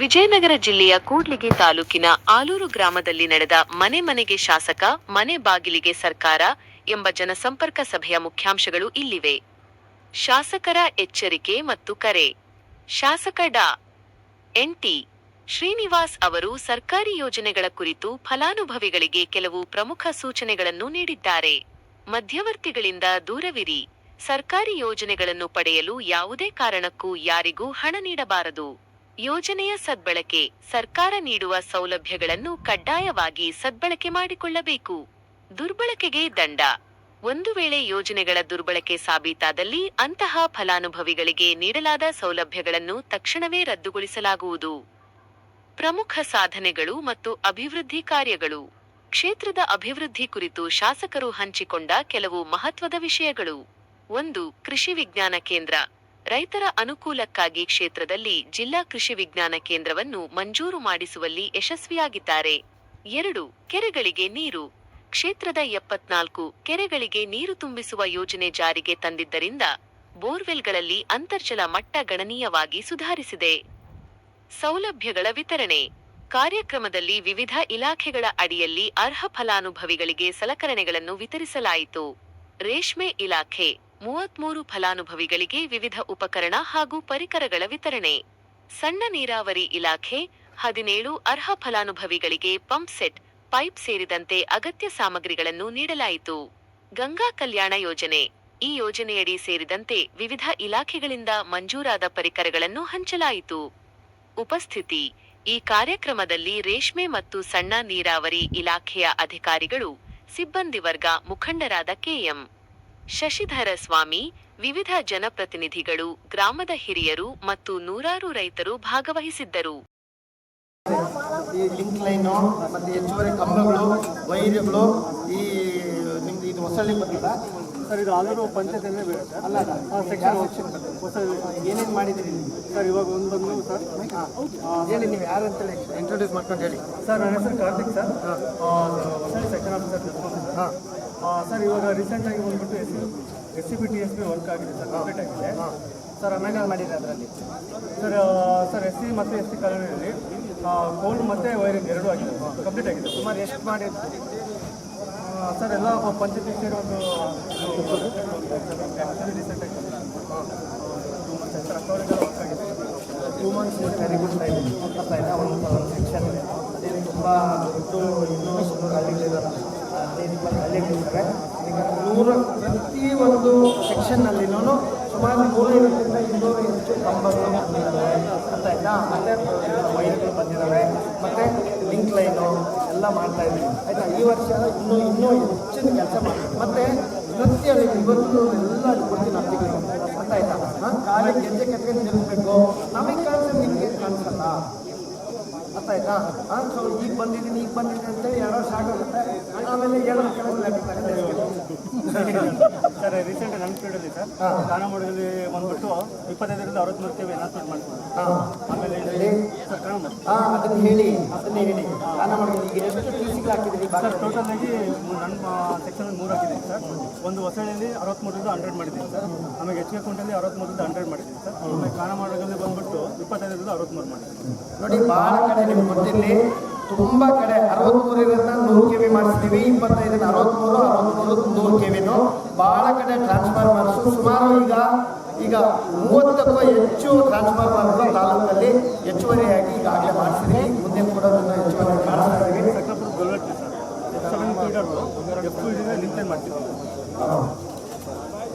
ವಿಜಯನಗರ ಜಿಲ್ಲೆಯ ಕೂಡ್ಲಿಗಿ ತಾಲೂಕಿನ ಆಲೂರು ಗ್ರಾಮದಲ್ಲಿ ನಡೆದ ಮನೆ ಮನೆಗೆ ಶಾಸಕ, ಮನೆ ಬಾಗಿಲಿಗೆ ಸರ್ಕಾರ ಎಂಬ ಜನಸಂಪರ್ಕ ಸಭೆಯ ಮುಖ್ಯಾಂಶಗಳು ಇಲ್ಲಿವೆ. ಶಾಸಕರ ಎಚ್ಚರಿಕೆ ಮತ್ತು ಕರೆ. ಶಾಸಕ ಡಾ. ಎನ್.ಟಿ. ಶ್ರೀನಿವಾಸ್ ಅವರು ಸರ್ಕಾರಿ ಯೋಜನೆಗಳ ಕುರಿತು ಫಲಾನುಭವಿಗಳಿಗೆ ಕೆಲವು ಪ್ರಮುಖ ಸೂಚನೆಗಳನ್ನು ನೀಡಿದ್ದಾರೆ. ಮಧ್ಯವರ್ತಿಗಳಿಂದ ದೂರವಿರಿ. ಸರ್ಕಾರಿ ಯೋಜನೆಗಳನ್ನು ಪಡೆಯಲು ಯಾವುದೇ ಕಾರಣಕ್ಕೂ ಯಾರಿಗೂ ಹಣ ನೀಡಬಾರದು. ಯೋಜನೆಯ ಸದ್ಬಳಕೆ. ಸರ್ಕಾರ ನೀಡುವ ಸೌಲಭ್ಯಗಳನ್ನು ಕಡ್ಡಾಯವಾಗಿ ಸದ್ಬಳಕೆ ಮಾಡಿಕೊಳ್ಳಬೇಕು. ದುರ್ಬಳಕೆಗೆ ದಂಡ. ಒಂದು ವೇಳೆ ಯೋಜನೆಗಳ ದುರ್ಬಳಕೆ ಸಾಬೀತಾದಲ್ಲಿ ಅಂತಹ ಫಲಾನುಭವಿಗಳಿಗೆ ನೀಡಲಾದ ಸೌಲಭ್ಯಗಳನ್ನು ತಕ್ಷಣವೇ ರದ್ದುಗೊಳಿಸಲಾಗುವುದು. ಪ್ರಮುಖ ಸಾಧನೆಗಳು ಮತ್ತು ಅಭಿವೃದ್ಧಿ ಕಾರ್ಯಗಳು. ಕ್ಷೇತ್ರದ ಅಭಿವೃದ್ಧಿ ಕುರಿತು ಶಾಸಕರು ಹಂಚಿಕೊಂಡ ಕೆಲವು ಮಹತ್ವದ ವಿಷಯಗಳು. 1. ಕೃಷಿ ವಿಜ್ಞಾನ ಕೇಂದ್ರ. ರೈತರ ಅನುಕೂಲಕ್ಕಾಗಿ ಕ್ಷೇತ್ರದಲ್ಲಿ ಜಿಲ್ಲಾ ಕೃಷಿ ವಿಜ್ಞಾನ ಕೇಂದ್ರವನ್ನು ಮಂಜೂರು ಮಾಡಿಸುವಲ್ಲಿ ಯಶಸ್ವಿಯಾಗಿದ್ದಾರೆ. 2. ಕೆರೆಗಳಿಗೆ ನೀರು. ಕ್ಷೇತ್ರದ 74 ಕೆರೆಗಳಿಗೆ ನೀರು ತುಂಬಿಸುವ ಯೋಜನೆ ಜಾರಿಗೆ ತಂದಿದ್ದರಿಂದ ಬೋರ್ವೆಲ್ಗಳಲ್ಲಿ ಅಂತರ್ಜಲ ಮಟ್ಟ ಗಣನೀಯವಾಗಿ ಸುಧಾರಿಸಿದೆ. ಸೌಲಭ್ಯಗಳ ವಿತರಣೆ. ಕಾರ್ಯಕ್ರಮದಲ್ಲಿ ವಿವಿಧ ಇಲಾಖೆಗಳ ಅಡಿಯಲ್ಲಿ ಅರ್ಹ ಫಲಾನುಭವಿಗಳಿಗೆ ಸಲಕರಣೆಗಳನ್ನು ವಿತರಿಸಲಾಯಿತು. ರೇಷ್ಮೆ ಇಲಾಖೆ 33 ಫಲಾನುಭವಿಗಳಿಗೆ ವಿವಿಧ ಉಪಕರಣ ಹಾಗೂ ಪರಿಕರಗಳ ವಿತರಣೆ. ಸಣ್ಣ ನೀರಾವರಿ ಇಲಾಖೆ 17 ಅರ್ಹ ಫಲಾನುಭವಿಗಳಿಗೆ ಪಂಪ್ ಸೆಟ್, ಪೈಪ್ ಸೇರಿದಂತೆ ಅಗತ್ಯ ಸಾಮಗ್ರಿಗಳನ್ನು ನೀಡಲಾಯಿತು. ಗಂಗಾ ಕಲ್ಯಾಣ ಯೋಜನೆ. ಈ ಯೋಜನೆಯಡಿ ಸೇರಿದಂತೆ ವಿವಿಧ ಇಲಾಖೆಗಳಿಂದ ಮಂಜೂರಾದ ಪರಿಕರಗಳನ್ನು ಹಂಚಲಾಯಿತು. ಉಪಸ್ಥಿತಿ. ಈ ಕಾರ್ಯಕ್ರಮದಲ್ಲಿ ರೇಷ್ಮೆ ಮತ್ತು ಸಣ್ಣ ನೀರಾವರಿ ಇಲಾಖೆಯ ಅಧಿಕಾರಿಗಳು, ಸಿಬ್ಬಂದಿ ವರ್ಗ, ಮುಖಂಡರಾದ ಕೆ.ಎಂ. ಶಶಿಧರ ಸ್ವಾಮಿ, ವಿವಿಧ ಜನಪ್ರತಿನಿಧಿಗಳು, ಗ್ರಾಮದ ಹಿರಿಯರು ಮತ್ತು ನೂರಾರು ರೈತರು ಭಾಗವಹಿಸಿದ್ದರು. ಈ ಲಿಂಕ್ ಲೈನು ಮತ್ತು ಹೆಚ್ಚುವರಿ ಕಂಬಗಳು, ವೈರ್ಗಳು, ಈ ನಿಮ್ದು ಇದು ಹೊಸಳ್ಳಿ ಬರ್ತದ ಸರ್. ಇದು ಆಲೂರು ಪಂಚಾಯತಿಯಲ್ಲೇ ಬೀಳುತ್ತೆ ಅಲ್ಲ ಸೆಕ್ಷನ್ ಹೊಸ ಏನೇನು ಮಾಡಿದ್ದೀರಿ ಸರ್? ಇವಾಗ ಒಂದು ಸರ್ ಹೇಳಿ, ನೀವು ಯಾರು ಅಂತೇಳಿ ಇಂಟ್ರೊಡ್ಯೂಸ್ ಮಾಡ್ಕೊಂಡು ಹೇಳಿ. ಸರ್, ನನ್ನ ಹೆಸರು Karthik sir, Hosalli section officer. ಹಾಂ ಸರ್, ಇವಾಗ ರೀಸೆಂಟಾಗಿ ಬಂದ್ಬಿಟ್ಟು SCB ವರ್ಕ್ ಆಗಿದೆ ಸರ್, ಕಂಪ್ಲೀಟ್ ಆಗಿದೆ ಸರ್. ಆಮೇಲೆ ಮಾಡಿರಿ ಅದರಲ್ಲಿ ಸರ್ SC ಮತ್ತು ST ಕಾಲೋನಿಯಲ್ಲಿ ಕೋಲ್ ಮತ್ತು ವೈರಿಂಗ್ ಎರಡೂ ಆಗಿದೆ, ಕಂಪ್ಲೀಟ್ ಆಗಿದೆ. ಸುಮಾರು ಎಷ್ಟು ಮಾಡಿ ಸರ್? ಎಲ್ಲ ಪಂಚಾಯತಿ ಸೇರಿ ಒಂದು ರೀಸೆಂಟಾಗಿ 2 ಮಂತ್ಸ್ ಸರ್, ಅಷ್ಟವರೆಗೆಲ್ಲ ವರ್ಕ್ ಆಗಿದೆ. 2 ಮಂತ್ಸ್ ವೆರಿ ಗುಡ್ ಟೈಮ್. ಒಂದು ಸೆಕ್ಷನ್ ಇದೆ, ಅದೇ ತುಂಬ ದೊಡ್ಡ ಇನ್ನೂ ಸುಮಾರು ಹಳ್ಳಿಗಳಿದಾರೆ, 15-20 ಹಳ್ಳಿಗಳಿರ್ತವೆ. ಈಗ ಪ್ರತಿಯೊಂದು ಸೆಕ್ಷನ್ನಲ್ಲಿನೂ ಸುಮಾರು 150-200 ಹೆಚ್ಚು ಕಂಬಗಳು ಬಂದಿದ್ದಾವೆ ಅಂತ ಆಯ್ತಾ. ಮತ್ತು ವೈರ್ಗಳು ಬಂದಿದ್ದಾವೆ, ಮತ್ತು ಲಿಂಕ್ ಲೈನು ಎಲ್ಲ ಮಾಡ್ತಾ ಇದ್ದೀವಿ ಆಯಿತಾ. ಈ ವರ್ಷ ಇನ್ನೂ ಹೆಚ್ಚಿನ ಕೆಲಸ ಮಾಡ್ತೀವಿ. ಮತ್ತು ಪ್ರತಿ ಇವತ್ತು ಎಲ್ಲ ಕೊಡ್ತೀನಿ ಅರ್ಜಿಗಳಿಗೆ ಅಂತ ಆಯ್ತಾ. ಕಾಲಿಗೆ ಗೆಜ್ಜೆ ಕಟ್ಕೊಂಡು ನಿಲ್ಲಬೇಕು, ನಮಗೆ ಕಾಣಿಸೋ ನಿಮಗೆ ಕಾಣಿಸಲ್ಲ ಅರ್ಥ ಆಯ್ತಾ. ಸೊ ಈಗ ಬಂದಿದ್ದೀನಿ ಅಂತೇಳಿ ಯಾರೋ ಶಾಕ್ ಆಗುತ್ತೆ, ಆಮೇಲೆ ಹೇಳೋದು ಸರ್. ರೀಸೆಂಟ್ ನನ್ನ ಫೀಲ್ಡಲ್ಲಿ ಸರ್ ಕಾನಮೋಡದಲ್ಲಿ ಬಂದ್ಬಿಟ್ಟು 25ರಿಂದ 63 ಕೆವಿ ಅನಾಥ್ಮೆಂಟ್ ಮಾಡ್ತೀವಿ. ಆಮೇಲೆ ಅದನ್ನು ಹೇಳಿ ಕಾನಮೋಡದಲ್ಲಿ ಈಗ ಎಷ್ಟು ಟಿಸಿಗಳು ಹಾಕಿದ್ದೀರಿ ಸರ್? ಟೋಟಲ್ ಆಗಿ ನನ್ನ ಸೆಕ್ಷನ್ 3 ಹಾಕಿದ್ದೀನಿ ಸರ್. ಒಂದು ಹೊಸಳ್ಳಿಯಲ್ಲಿ 63ರಿಂದ 100 ಮಾಡಿದ್ದೀನಿ ಸರ್. ಆಮೇಲೆ HK ಕುಂಟಲ್ಲಿ 63ರಿಂದ 100 ಮಾಡಿದ್ದೀನಿ ಸರ್. ಆಮೇಲೆ ಕಾನಮೋಡದಲ್ಲಿ ಬಂದ್ಬಿಟ್ಟು 25ರಿಂದ 63 ಮಾಡಿದ್ದೀನಿ. ನೋಡಿ, ಭಾಳ ಕಡೆ ನಿಮ್ಗೆ ಗೊತ್ತಿರಲಿ, ತುಂಬ ಕಡೆ 63ರಿಂದ 100 ಕೆವಿ ಮಾಡಿಸ್ತೀವಿ, 25ರಿಂದ 63 100 ಕೆವಿನೂ. ಭಾಳ ಕಡೆ ಟ್ರಾನ್ಸ್ಫಾರ್ಮರ್ಸು ಸುಮಾರು ಈಗ 30ಕ್ಕೂ ಹೆಚ್ಚು ಟ್ರಾನ್ಸ್ಫಾರ್ಮರ್ಗಳು ತಾಲೂಕಲ್ಲಿ ಹೆಚ್ಚುವರಿಯಾಗಿ ಈಗಾಗಲೇ ಮಾಡಿಸಿದ್ವಿ. ಮುಂದೆ ಕೂಡ ಹೆಚ್ಚುವರಿ ಮಾಡಿಸ್ತಾ ಇದ್ದೀವಿ. ಸಕಲಪುರ ಗೊಲ್ವಟ್ಟಿ ಸರ್, F7 ಫೀಡರ್ಗಳು F2 ಲಿಂಕ್ ಮಾಡ್ತೀವಿ.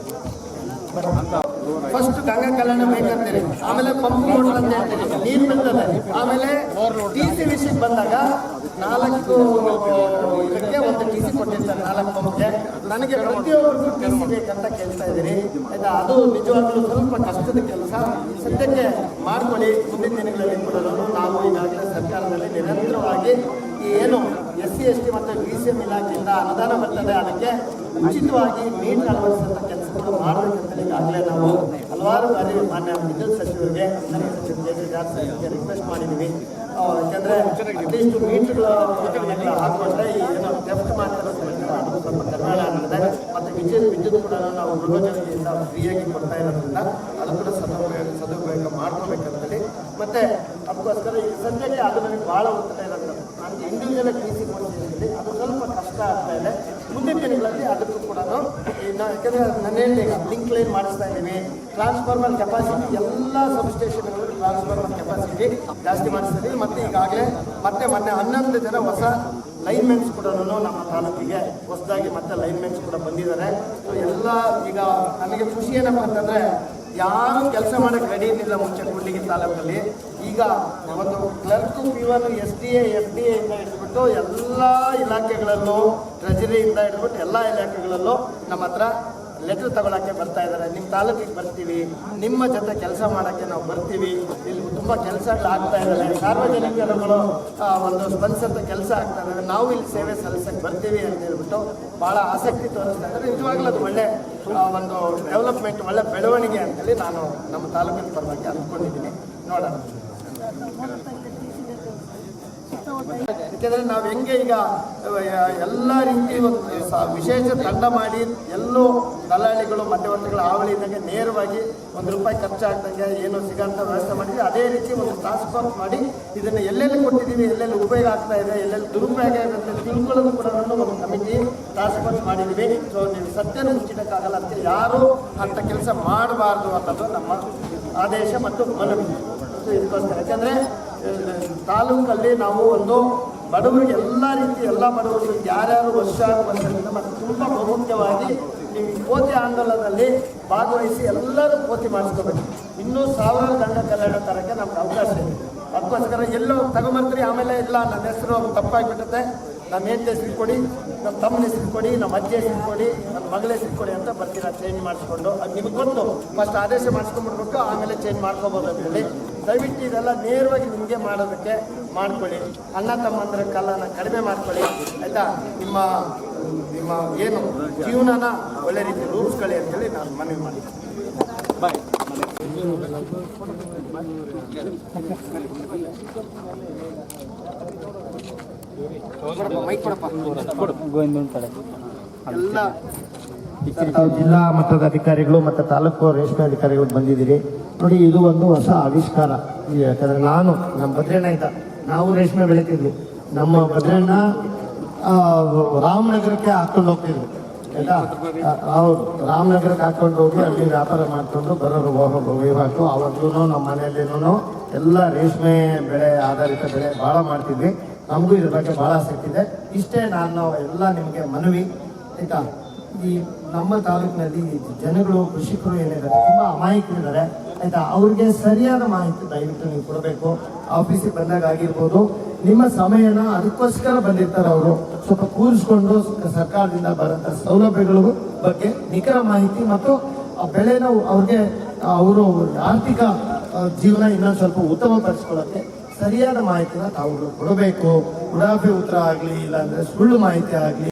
ಫಸ್ಟ್ ಗಂಗಾ ಕಲ್ಯಾಣ ಬೇಕಂತೀರಿ, ಆಮೇಲೆ ಪಂಪ್ ಮೋಟರ್ ಅಂತ ಹೇಳ್ತೀರಿ, ನೀರು ಬರ್ತದೆ. ಆಮೇಲೆ TC ವಿಷಯಕ್ಕೆ ಬಂದಾಗ 4 ಇದಕ್ಕೆ ಒಂದು TC ಕೊಟ್ಟಿರ್ತಾರೆ, 4 ಪಂಪ್ಗೆ. ನನಗೆ ಪ್ರತಿಯೊಬ್ಬರಿಗೂ TC ಬೇಕಂತ ಕೇಳ್ತಾ ಇದ್ದೀರಿ ಆಯಿತಾ. ಅದು ನಿಜವಾಗ್ಲೂ ಸ್ವಲ್ಪ ಕಷ್ಟದ ಕೆಲಸ. ಸದ್ಯಕ್ಕೆ ಮಾಡ್ಕೊಳ್ಳಿ, ಮುಂದಿನ ದಿನಗಳಲ್ಲಿ ಕೂಡ ನಾವು ಈಗಾಗಲೇ ಸರ್ಕಾರದಲ್ಲಿ ನಿರಂತರವಾಗಿ ಏನು SC ST ಮತ್ತು BCM ಇಲಾಖೆಯಿಂದ ಅನುದಾನ ಬರ್ತದೆ, ಅದಕ್ಕೆ ಉಚಿತವಾಗಿ ಮೀಟರ್ ಅಳವಡಿಸುವಂಥ ಕೆಲಸಗಳು ಮಾಡಬೇಕಂತ ಈಗಾಗಲೇ ನಾವು ಹಲವಾರು ಬಾರಿ ಮಾನ್ಯ ವಿದ್ಯುತ್ ಸಚಿವರಿಗೆ, ಸಚಿವರಿಗೆ ರಿಕ್ವೆಸ್ಟ್ ಮಾಡಿದ್ದೀವಿ. ಯಾಕೆಂದರೆ ಅಟ್ಲೀಸ್ಟ್ ಮೀಟರ್ಗಳು ಹಾಕ್ಕೊಂಡ್ರೆ ಈ ಏನೋ ಥೆಫ್ಟ್ ಮಾಡ್ತಾರೆ ಅದು ಸ್ವಲ್ಪ ಕಡಿಮೆ ಆಗ್ತದೆ. ಮತ್ತು ವಿದ್ಯುತ್ ಕೂಡ ನಾವು ಗೃಹಜನತೆಯಿಂದ ಫ್ರೀಯಾಗಿ ಕೊಡ್ತಾ ಇರೋದ್ರಿಂದ ಅದು ಕೂಡ ಸದುಪಯೋಗ ಮಾಡ್ಕೋಬೇಕಂತೇಳಿ. ಮತ್ತು ಅದಕ್ಕೋಸ್ಕರ ಈ ಸದ್ಯಕ್ಕೆ ಅದು ನನಗೆ ಭಾಳ ಒತ್ತಡ ಇರುತ್ತೆ. ನನಗೆ ಇಂಡಿವಿಜುವಲ್ ಟಿ ಸಿ ಕೊಡ್ತಿದ್ದೀನಿ, ಅದು ಸ್ವಲ್ಪ ಕಷ್ಟ ಆಗ್ತಾ ಇದೆ. ಮುಂದಿನ ದಿನಗಳಲ್ಲಿ ಅದಕ್ಕೂ ಕೂಡ ಯಾಕಂದರೆ ನಾನು ಹೇಳಿದೆ, ಈಗ ಲಿಂಕ್ ಲೈನ್ ಮಾಡಿಸ್ತಾ ಇದ್ದೀವಿ, ಟ್ರಾನ್ಸ್ಫಾರ್ಮರ್ ಕೆಪಾಸಿಟಿ ಎಲ್ಲ ಸಬ್ಸ್ಟೇಷನ್ಗಳಲ್ಲಿ ಟ್ರಾನ್ಸ್ಫಾರ್ಮರ್ ಕೆಪಾಸಿಟಿ ಜಾಸ್ತಿ ಮಾಡಿಸ್ತಾ ಇದ್ದೀವಿ. ಮತ್ತು ಈಗಾಗಲೇ ಮೊನ್ನೆ 11 ಜನ ಹೊಸ ಲೈನ್ಮೆನ್ಸ್ ಕೂಡ ನಮ್ಮ ತಾಲೂಕಿಗೆ ಹೊಸದಾಗಿ ಮತ್ತೆ ಲೈನ್ಮೆನ್ಸ್ ಕೂಡ ಬಂದಿದ್ದಾರೆ. ಸೊ ಎಲ್ಲ ಈಗ ನನಗೆ ಖುಷಿ ಏನಪ್ಪ ಅಂತಂದರೆ, ಯಾರು ಕೆಲಸ ಮಾಡೋಕ್ಕೆ ರೆಡಿ ಇರಲಿಲ್ಲ ಮುಂಚೆ ಕೂಡ್ಲಿಗಿ ತಾಲೂಕಲ್ಲಿ. ಈಗ ಒಂದು ಕ್ಲರ್ಕು, ಪಿವನು, SDA, FDA ಇಂದ ಹಿಡಿದ್ಬಿಟ್ಟು ಎಲ್ಲ ಇಲಾಖೆಗಳಲ್ಲೂ, ಟ್ರೆಜರಿಯಿಂದ ಹಿಡಿದ್ಬಿಟ್ಟು ಎಲ್ಲ ಇಲಾಖೆಗಳಲ್ಲೂ ನಮ್ಮ ಹತ್ರ ಲೆಟ್ರ್ ತಗೊಳ್ಳೋಕ್ಕೆ ಬರ್ತಾ ಇದ್ದಾರೆ. ನಿಮ್ಮ ತಾಲೂಕಿಗೆ ಬರ್ತೀವಿ, ನಿಮ್ಮ ಜೊತೆ ಕೆಲಸ ಮಾಡೋಕ್ಕೆ ನಾವು ಬರ್ತೀವಿ, ಇಲ್ಲಿ ತುಂಬ ಕೆಲಸಗಳಾಗ್ತಾ ಇದ್ದಾರೆ, ಸಾರ್ವಜನಿಕರುಗಳು ಒಂದು ಸ್ಪಂದಿಸಂಥ ಕೆಲಸ ಆಗ್ತಾ ಇದ್ದಾರೆ, ನಾವು ಇಲ್ಲಿ ಸೇವೆ ಸಲ್ಲಿಸಕ್ಕೆ ಬರ್ತೀವಿ ಅಂತ ಹೇಳ್ಬಿಟ್ಟು ಭಾಳ ಆಸಕ್ತಿ ತೋರಿಸ್ತಾ ಇದ್ದಾರೆ. ನಿಜವಾಗ್ಲೂ ಅದು ಒಳ್ಳೆ ಒಂದು ಡೆವಲಪ್ಮೆಂಟ್, ಒಳ್ಳೆ ಬೆಳವಣಿಗೆ ಅಂತೇಳಿ ನಾನು ನಮ್ಮ ತಾಲೂಕಿನ ಪರವಾಗಿ ಅಂದ್ಕೊಂಡಿದ್ದೀನಿ. ನೋಡೋಣ. ಯಾಕೆಂದರೆ ನಾವು ಹೆಂಗೆ ಈಗ ಎಲ್ಲ ರೀತಿ ಒಂದು ವಿಶೇಷ ತಂಡ ಮಾಡಿ ಎಲ್ಲೋ ದಲ್ಲಾಳಿಗಳು, ಮಧ್ಯವರ್ತಿಗಳ ಹಾವಳಿ ಇದ್ದಂಗೆ ನೇರವಾಗಿ ₹1 ಖರ್ಚಾಗ್ದಂಗೆ ಏನು ಸಿಗೋಂಥ ವ್ಯವಸ್ಥೆ ಮಾಡಿದ್ವಿ. ಅದೇ ರೀತಿ ಒಂದು ಟಾಸ್ಕ್ ಫೋರ್ಸ್ ಮಾಡಿ ಇದನ್ನು ಎಲ್ಲೆಲ್ಲಿ ಕೊಟ್ಟಿದ್ದೀವಿ, ಎಲ್ಲೆಲ್ಲಿ ಉಪಯೋಗ ಆಗ್ತಾ ಇದೆ, ಎಲ್ಲೆಲ್ಲಿ ದುರುಪಯೋಗ ಆಗುತ್ತೆ ತಿಳ್ಕೊಳ್ಳೋದು ಕೂಡ ಒಂದು ಕಮಿಟಿ ಟಾಸ್ಕ್ ಫೋರ್ಸ್ ಮಾಡಿದ್ದೀವಿ. ಸೊ ನೀವು ಸತ್ಯನ ಮುಚ್ಚಿಡೋಕ್ಕಾಗಲ್ಲ ಅಂತ, ಯಾರು ಅಂಥ ಕೆಲಸ ಮಾಡಬಾರ್ದು ಅನ್ನೋದು ನಮ್ಮ ಆದೇಶ ಮತ್ತು ಮನವಿ. ಸೊ ಇದಕ್ಕೋಸ್ಕರ ಯಾಕೆಂದರೆ ತಾಲೂಕಲ್ಲಿ ನಾವು ಒಂದು ಬಡವರಿಗೆ ಎಲ್ಲ ರೀತಿ ಎಲ್ಲ ಬಡವರಿಗೆ ಯಾರ್ಯಾರು ವರ್ಷದಿಂದ ಮತ್ತು ತುಂಬ ಬಹುಮುಖ್ಯವಾಗಿ ನೀವು ಕೋತಿ ಆಂದೋಲನದಲ್ಲಿ ಭಾಗವಹಿಸಿ ಎಲ್ಲರೂ ಕೋತಿ ಮಾಡಿಸ್ಕೋಬೇಕು. ಇನ್ನೂ 1000 ಗಂಡ ಕಲ್ಯಾಣ ತರೋಕ್ಕೆ ನಮ್ಗೆ ಅವಕಾಶ ಇದೆ. ಅದಕ್ಕೋಸ್ಕರ ಎಲ್ಲೋ ತಗೊಂಬರ್ತೀರಿ, ಆಮೇಲೆ ಇಲ್ಲ ನನ್ನ ಹೆಸರು ತಪ್ಪಾಗಿಬಿಡುತ್ತೆ, ನಮ್ಮ ಹೆಂಡತಿ ಹೆಸರು ಕೊಡಿ, ನಮ್ಮ ತಮ್ಮನ ಹೆಸರು ಕೊಡಿ, ನಮ್ಮ ಅಜ್ಜಿ ಹೆಸರು ಕೊಡಿ, ನನ್ನ ಮಗಳ ಹೆಸರು ಕೊಡಿ ಅಂತ ಬರ್ತೀರಾ ಚೇಂಜ್ ಮಾಡಿಸ್ಕೊಂಡು. ಅದು ನಿಮ್ಗೆ ಗೊತ್ತು, ಫಸ್ಟ್ ಆದೇಶ ಮಾಡಿಸ್ಕೊಂಡ್ಬಿಡ್ಬೇಕು, ಆಮೇಲೆ ಚೇಂಜ್ ಮಾಡ್ಕೋಬೋದು ಅಂತೇಳಿ. ದಯವಿಟ್ಟು ಇದೆಲ್ಲ ನೇರವಾಗಿ ನಿಮಗೆ ಮಾಡೋದಕ್ಕೆ ಮಾಡ್ಕೊಳ್ಳಿ. ಅಣ್ಣ ತಮ್ಮಂದ್ರ ಕಾಲನ ಕಡಿಮೆ ಮಾಡ್ಕೊಳ್ಳಿ, ಆಯಿತಾ? ನಿಮ್ಮ ಏನು ಜೀವನನ ಒಳ್ಳೆ ರೀತಿ ರೂಪಿಸ್ಕೊಳ್ಳಿ ಅಂತೇಳಿ ನಾನು ಮನವಿ ಮಾಡ್ತೀನಿ. ಬಾಯ್. ಎಲ್ಲ ಜಿಲ್ಲಾ ಮಟ್ಟದ ಅಧಿಕಾರಿಗಳು ಮತ್ತು ತಾಲೂಕು ರೇಷ್ಮೆ ಅಧಿಕಾರಿಗಳು ಬಂದಿದ್ದೀರಿ ನೋಡಿ. ಇದು ಒಂದು ಹೊಸ ಆವಿಷ್ಕಾರ. ಯಾಕಂದರೆ ನಮ್ಮ ಭದ್ರಣ್ಣ ಇದ್ದ, ನಾವು ರೇಷ್ಮೆ ಬೆಳಿತಿದ್ವಿ. ನಮ್ಮ ಭದ್ರಣ್ಣ ರಾಮನಗರಕ್ಕೆ ಹಾಕ್ಕೊಂಡು ಹೋಗ್ತಿದ್ವಿ, ಆಯಿತಾ? ಹೌದು, ರಾಮನಗರಕ್ಕೆ ಹಾಕ್ಕೊಂಡು ಹೋಗಿ ಅಲ್ಲಿ ವ್ಯಾಪಾರ ಮಾಡಿಕೊಂಡು ಬರೋರು ಹೋಗಬೇಕು. ಅವತ್ತು ನಮ್ಮ ಮನೆಯಲ್ಲೇನೂ ಎಲ್ಲ ರೇಷ್ಮೆ ಬೆಳೆ ಆಧಾರಿತ ಬೆಳೆ ಭಾಳ ಮಾಡ್ತಿದ್ವಿ. ನಮಗೂ ಇದ್ರ ಬಗ್ಗೆ ಭಾಳ ಆಸಕ್ತಿ ಇದೆ. ಇಷ್ಟೇ ನಾನು ಎಲ್ಲ ನಿಮಗೆ ಮನವಿ, ಆಯಿತಾ? ಈ ನಮ್ಮ ತಾಲೂಕಿನಲ್ಲಿ ಜನಗಳು, ಕೃಷಿಕರು ಏನಿದ್ದಾರೆ ತುಂಬ ಅಮಾಯಕರಿದ್ದಾರೆ, ಆಯಿತಾ? ಅವ್ರಿಗೆ ಸರಿಯಾದ ಮಾಹಿತಿ ದಯವಿಟ್ಟು ನೀವು ಕೊಡಬೇಕು. ಆಫೀಸಿಗೆ ಬಂದಾಗ ಆಗಿರ್ಬೋದು, ನಿಮ್ಮ ಸಮಯನ ಅದಕ್ಕೋಸ್ಕರ ಬಂದಿರ್ತಾರೆ ಅವರು. ಸ್ವಲ್ಪ ಕೂರಿಸ್ಕೊಂಡು ಸರ್ಕಾರದಿಂದ ಬರೋಂಥ ಸೌಲಭ್ಯಗಳ ಬಗ್ಗೆ ನಿಖರ ಮಾಹಿತಿ ಮತ್ತು ಆ ಬೆಳೆನ ಅವ್ರಿಗೆ ಅವರು ಆರ್ಥಿಕ ಜೀವನ ಇನ್ನೊಂದು ಸ್ವಲ್ಪ ಉತ್ತಮಪಡಿಸ್ಕೊಳ್ಳೋಕ್ಕೆ ಸರಿಯಾದ ಮಾಹಿತಿನ ತಾವುಗಳು ಕೊಡಬೇಕು. ಉಡಾಫೆ ಉತ್ತರ ಆಗಲಿ, ಇಲ್ಲಾಂದರೆ ಸುಳ್ಳು ಮಾಹಿತಿ ಆಗಲಿ.